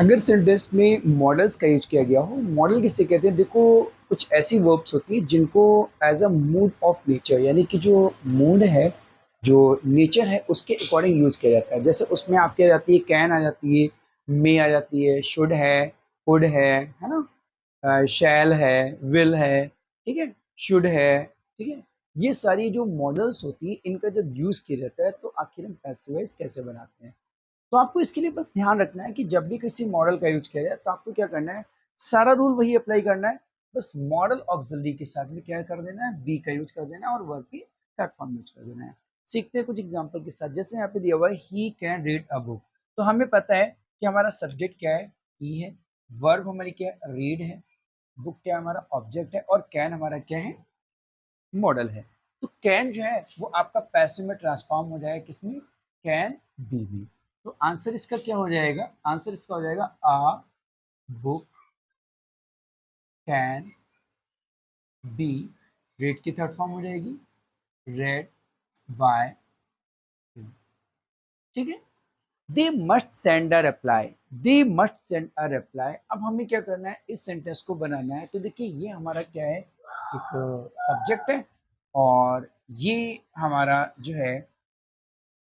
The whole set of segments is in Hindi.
अगर सेंटेंस में मॉडल्स का यूज किया गया हो, मॉडल किसे कहते हैं? देखो, कुछ ऐसी वर्ब्स होती है जिनको as a mood of nature, यानी कि जो मूड है, जो नेचर है, उसके अकॉर्डिंग यूज किया जाता है। जैसे उसमें आपकी आ जाती है कैन, आ जाती है मे, आ जाती है शुड है, कुड है ना, शैल है, विल है, ठीक है, शुड है, ठीक है। ये सारी जो मॉडल्स होती है, इनका जब यूज किया जाता है तो आखिर हम पैसिव वॉइस कैसे बनाते हैं? तो आपको इसके लिए बस ध्यान रखना है कि जब भी किसी मॉडल का यूज किया जाए तो आपको क्या करना है, सारा रूल वही अप्लाई करना है। बस मॉडल ऑक्सिलरी के साथ में क्या कर देना है, बी का यूज कर देना है और वर्ब की थर्ड फॉर्म यूज कर देना है। सीखते हैं कुछ एग्जांपल के साथ। जैसे यहाँ पे दिया हुआ है he can read a book, तो हमें पता है कि हमारा सब्जेक्ट क्या है, ही है, वर्ब हमारी क्या है, रीड है, बुक क्या है, हमारा ऑब्जेक्ट है, और कैन हमारा क्या है, मॉडल है। तो कैन जो है वो आपका पैसिव में ट्रांसफॉर्म हो जाएगा किसमें, कैन बी में। तो आंसर इसका क्या हो जाएगा, आंसर इसका हो जाएगा आ बुक कैन बी, रेड की थर्ड फॉर्म हो जाएगी रेड बाय, ठीक है। They must send a reply, they must send a reply. अब हमें क्या करना है, इस सेंटेंस को बनाना है। तो देखिए ये हमारा क्या है, एक सब्जेक्ट है, और ये हमारा जो है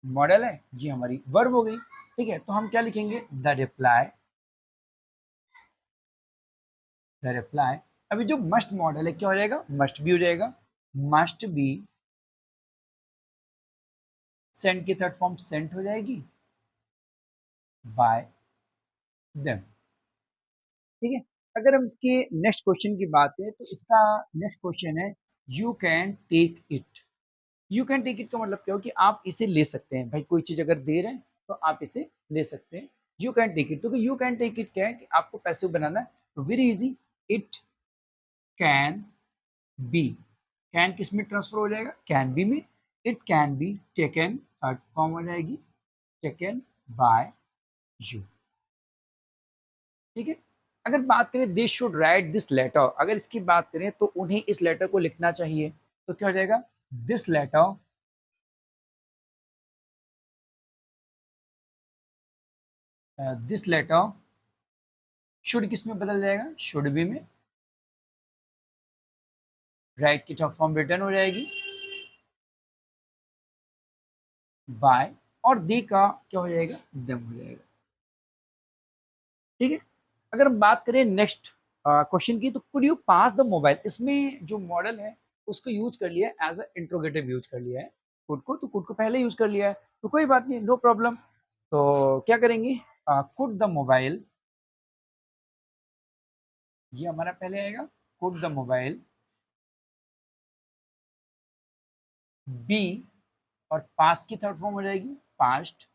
मॉडल है, ये हमारी वर्ब हो गई, ठीक है। तो हम क्या लिखेंगे, द रिप्लाई, द रिप्लाई। अभी जो मस्ट मॉडल है क्या हो जाएगा, मस्ट भी हो जाएगा, मस्ट बी, सेंड की थर्ड फॉर्म सेंट हो जाएगी बाय देम, ठीक है। अगर हम इसके नेक्स्ट क्वेश्चन की बात करें तो इसका नेक्स्ट क्वेश्चन है you can take it. You can take it का मतलब क्या हो कि आप इसे ले सकते हैं। भाई कोई चीज अगर दे रहे हैं तो आप इसे ले सकते हैं। यू कैन टेक इट, तो यू कैन टेक इट क्या है कि आपको पैसिव बनाना है, तो very easy, it can be, can किस में ट्रांसफर हो जाएगा, कैन बी में। It can be taken, third form हो जाएगी टेकन बाय यू, ठीक है। अगर बात करें they should write this letter, अगर इसकी बात करें तो उन्हें इस लेटर को लिखना चाहिए, तो क्या हो जाएगा, this letter, this letter should किस में बदल जाएगा, शुड बी में। राइट की टॉप फॉर्म रिटर्न हो जाएगी बाय, और दे का क्या हो जाएगा, दम हो जाएगा, ठीक है। अगर हम बात करें नेक्स्ट क्वेश्चन की, तो could you pass the mobile, इसमें जो मॉडल है उसको यूज कर लिया है, एज अ इंट्रोगेटिव यूज कर लिया है। कुड को, तो कुड को पहले यूज कर लिया है, तो कोई बात नहीं, नो प्रॉब्लम। तो क्या करेंगे, कुड द मोबाइल, ये हमारा पहले आएगा, कुड द मोबाइल बी, और पास की थर्ड फॉर्म हो जाएगी पास्ट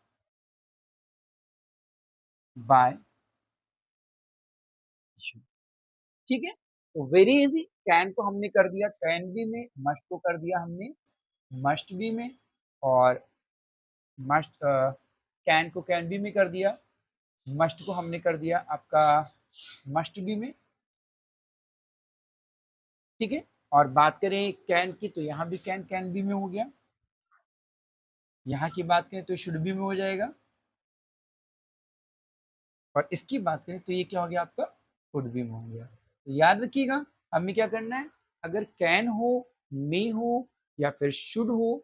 बाय, ठीक है। तो वेरी इजी, कैन को हमने कर दिया कैन बी में, मस्ट को कर दिया हमने मस्ट बी में, और मस्ट कैन को कैन बी में कर दिया, मस्ट को हमने कर दिया आपका मस्ट बी में, ठीक है। और बात करें कैन की, तो यहाँ भी कैन कैन बी में हो गया, यहाँ की बात करें तो शुड बी में हो जाएगा, और इसकी बात करें तो ये क्या हो गया आपका, कुड बी में हो गया। तो याद रखिएगा हमें क्या करना है, अगर कैन हो, मे हो, या फिर शुड हो,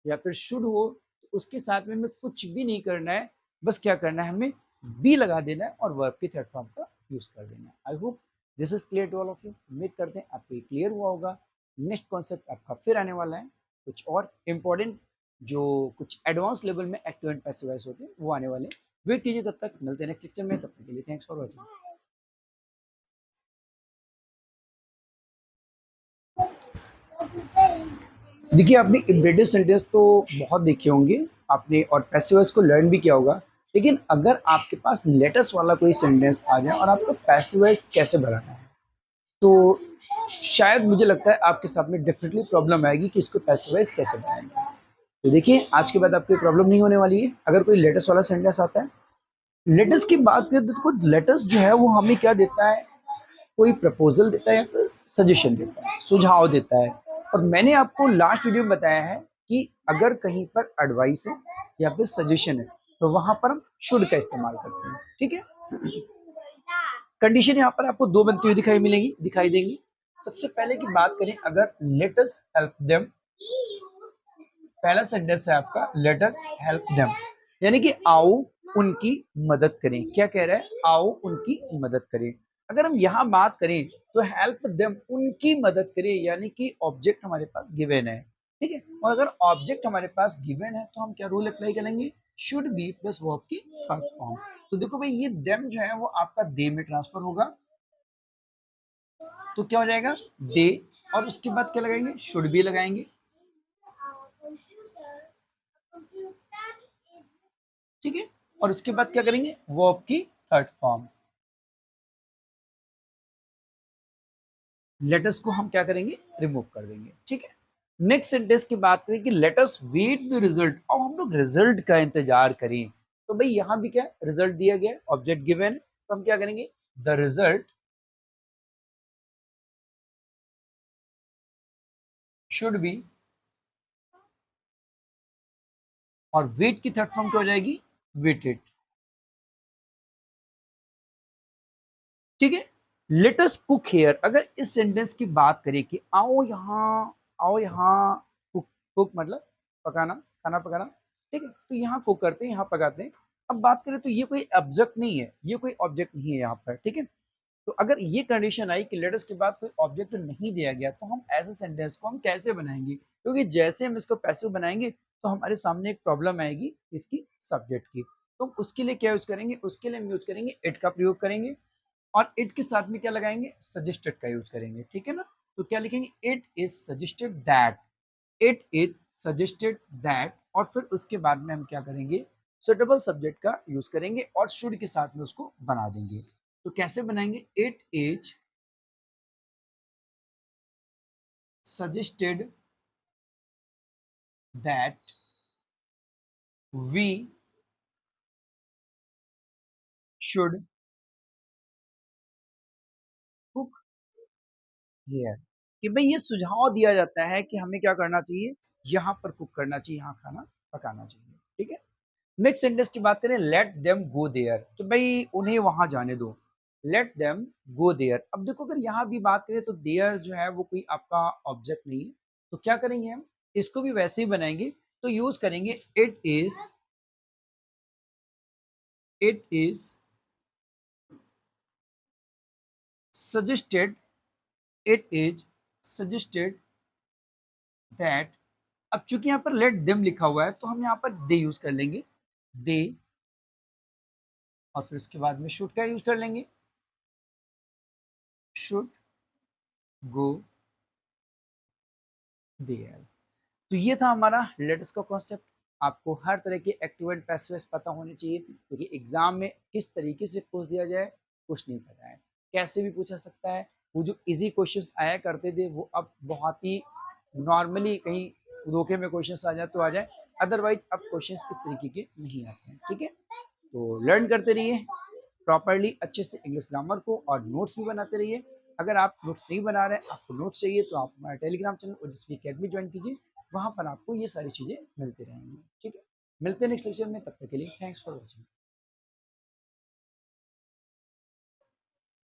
या फिर शुड हो, तो उसके साथ में हमें कुछ भी नहीं करना है, बस क्या करना है, हमें बी लगा देना है और वर्ब की थर्ड फॉर्म का यूज कर देना है। I hope this is clear to all of you. उम्मीद करते हैं आपको क्लियर हुआ होगा। नेक्स्ट कॉन्सेप्ट आपका फिर आने वाला है, कुछ और इम्पोर्टेंट, जो कुछ एडवांस लेवल में एक्टिव एंड पैसिव वॉइस होते हैं वो आने वाले हैं। वेट कीजिए, तब तक मिलते हैं नेक्स्ट लेक्चर में, तब तक के लिए थैंक्स फॉर वॉचिंग। देखिए, आपने इम्परेटिव सेंटेंस तो बहुत देखे होंगे आपने, और पैसिव वॉइस को लर्न भी किया होगा, लेकिन अगर आपके पास लेटेस्ट वाला कोई सेंटेंस आ जाए और आपको पैसिव वॉइस कैसे बनाना है, तो शायद मुझे लगता है आपके साथ में डेफिनेटली प्रॉब्लम आएगी कि इसको पैसिव वॉइस कैसे बनाएंगे। तो देखिए, आज के बाद आपको प्रॉब्लम नहीं होने वाली है। अगर कोई लेटेस्ट वाला सेंटेंस आता है, लेटेस्ट की बात करें तो देखो, लेटेस्ट जो है वो हमें क्या देता है, कोई प्रपोजल देता है या फिर सजेशन देता है, सुझाव देता है। और मैंने आपको लास्ट वीडियो में बताया है कि अगर कहीं पर एडवाइस है या फिर सजेशन है, तो वहां पर हम शुड का इस्तेमाल करते हैं, ठीक है। कंडीशन यहाँ पर आपको 2 बनती हुई दिखाई देंगी। सबसे पहले की बात करें अगर लेट अस हेल्प देम, पहला सेंटेंस है आपका लेट अस हेल्प देम, यानी कि आओ उनकी मदद करें। क्या कह रहा है? आओ उनकी मदद करें। अगर हम यहाँ बात करें तो हेल्प देम उनकी मदद करें, यानी कि ऑब्जेक्ट हमारे पास गिवन है, ठीक है। और अगर ऑब्जेक्ट हमारे पास गिवन है तो हम क्या रूल अप्लाई करेंगे? शुड बी प्लस वर्ब की थर्ड फॉर्म। तो देखो भाई ये देम जो है वो आपका दे में ट्रांसफर होगा, तो क्या हो जाएगा? दे, और उसके बाद क्या लगाएंगे? शुड बी लगाएंगे, ठीक है। और उसके बाद क्या करेंगे? वर्ब की थर्ड फॉर्म। लेटस को हम क्या करेंगे? रिमूव कर देंगे, ठीक है। नेक्स्ट सेंटेंस की बात करें कि let us wait the result, अब हम लोग रिजल्ट का इंतजार करें। तो भाई यहां भी क्या रिजल्ट दिया गया, ऑब्जेक्ट गिवन, तो हम क्या करेंगे? द रिजल्ट शुड बी, और वेट की थर्ड फॉर्म क्या हो जाएगी? वेटेड, ठीक है। लेट अस कुक हियर, अगर इस सेंटेंस की बात करें कि आओ यहाँ कुक, कुक मतलब पकाना, खाना पकाना, ठीक है। तो यहाँ कुक करते हैं, यहाँ पकाते हैं। अब बात करें तो ये कोई ऑब्जेक्ट नहीं है, ये कोई ऑब्जेक्ट नहीं है यहाँ पर, ठीक है। तो अगर ये कंडीशन आई कि लेट अस के बाद कोई ऑब्जेक्ट नहीं दिया गया, तो हम ऐसे सेंटेंस को हम कैसे बनाएंगे? क्योंकि जैसे हम इसको पैसिव बनाएंगे तो हमारे सामने एक प्रॉब्लम आएगी इसकी सब्जेक्ट की। तो उसके लिए क्या यूज करेंगे? उसके लिए हम यूज करेंगे इट का प्रयोग करेंगे, और इट के साथ में क्या लगाएंगे? सजेस्टेड का यूज करेंगे, ठीक है ना। तो क्या लिखेंगे? It is suggested that, it is suggested that, और फिर उसके बाद में हम क्या करेंगे? सुटेबल सब्जेक्ट का यूज करेंगे और शुड के साथ में उसको बना देंगे। तो कैसे बनाएंगे? It is suggested that we should cook here, कि भाई ये सुझाव दिया जाता है कि हमें क्या करना चाहिए? यहाँ पर कुक करना चाहिए, यहाँ खाना पकाना चाहिए, ठीक है। नेक्स्ट सेंटेंस की बात करें, लेट देम गो देयर, तो भाई उन्हें वहां जाने दो। लेट देम गो देयर, अब देखो अगर यहाँ भी बात करें तो देयर जो है वो कोई आपका ऑब्जेक्ट नहीं है, तो क्या करेंगे हम? इसको भी वैसे ही बनाएंगे, तो यूज करेंगे it is suggested, it is suggested that, अब चूंकि यहाँ पर लेट देम लिखा हुआ है तो हम यहाँ पर दे यूज कर लेंगे, दे, और फिर उसके बाद में शुड का यूज कर लेंगे, शुड गो देयर। तो ये था हमारा लेटर्स का कॉन्सेप्ट। आपको हर तरह के एक्टिव एंड पैसिव पता होने चाहिए, क्योंकि एग्जाम में किस तरीके से पूछ दिया जाए कुछ नहीं पता है, कैसे भी पूछा सकता है। वो जो इजी क्वेश्चंस आया करते थे वो अब बहुत ही नॉर्मली कहीं धोखे में क्वेश्चंस आ जाए तो आ जाए, अदरवाइज अब क्वेश्चंस इस तरीके के नहीं आते हैं, ठीक है। तो लर्न करते रहिए प्रॉपरली अच्छे से इंग्लिश ग्रामर को, और नोट्स भी बनाते रहिए। अगर आप नोट्स नहीं बना रहे, आपको नोट्स चाहिए, तो आप हमारा टेलीग्राम चैनल ओजस्वी अकेडमी ज्वाइन कीजिए, वहाँ पर आपको ये सारी चीज़ें मिलती रहेंगी, ठीक है। मिलते हैं नेक्स्ट लेक्चर में, तब तक के लिए थैंक्स फॉर वॉचिंग।